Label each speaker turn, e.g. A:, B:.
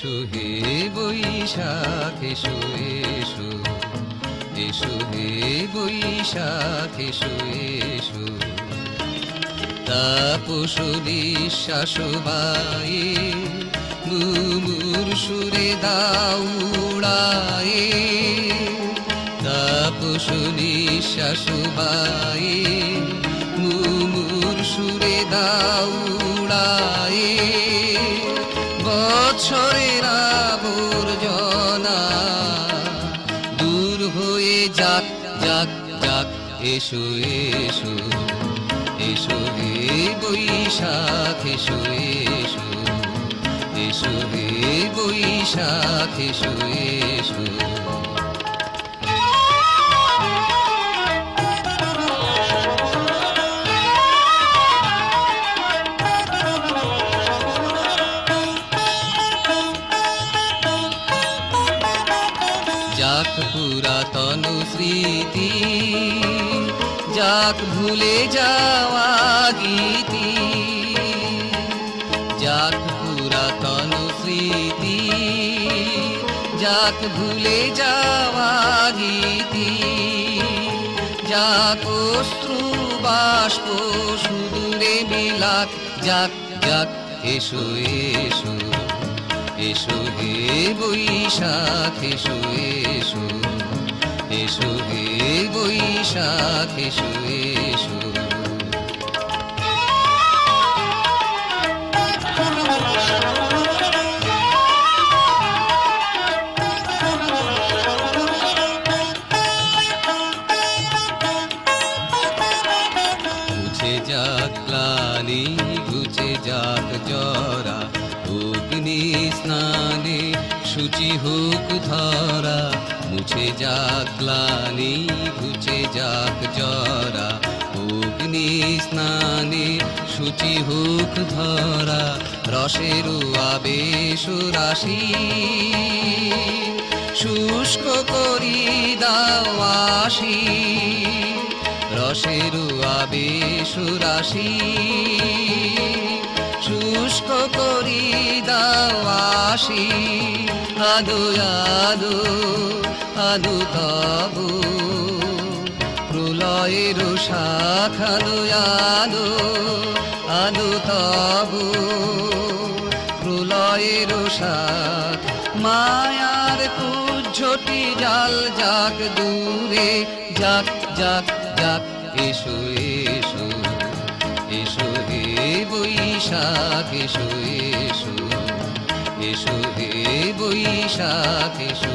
A: এসো হে বৈশাখ এসো এসো, এসো হে বৈশাখ এসো এসো। তাপস নিঃশ্বাস বায়ে মুমুর সুরে দাও উড়ায়ে, তাপস নিঃশ্বাস বায়ে মুমুর সুরে দাও উড়ায়ে। বছরের আবর্জনা দূর হয়ে যাক যাক যাক, এসো এসো, এসো হে বৈশাখ এসো এসো, এসো হে বৈশাখ এসো এসো। যাক পুরাতন স্মৃতি, যাক ভুলে যাওয়া গীতি, যাক পুরাতন স্মৃতি, যাক ভুলে যাওয়া গীতি, যাক অশ্রু বাষ্প সুদূরে বিলাক, যাক যাক এসো এসো, এসো হে বৈশাখ এসো এসো, এসো হে বৈশাখ এসো এসো। ঘুচে যাক গ্লানি ঘুচে যাক জরা, অগ্নি স্নানে শুচি হোক ধরা। মুছে যাক গ্লানি ঘুচে যাক জরা, অগ্নি স্নানে শুচি হোক ধরা। রসের আবেশ রাশি শুষ্ক করি দাও আসি, রসের আবেশ রাশি শুষ্ক করি দাও আসি। আদো আদো আদো তবু প্রলয়ের শাখ, আদো আদো আদো তবু প্রলয়ের শাখ। মায়ার কুজ্ঝটি জাল যাক দূরে, যাক যাক যাক এসো এসো, এসো হে বৈশাখ এসো এসো, এসো হে বৈশাখ এসো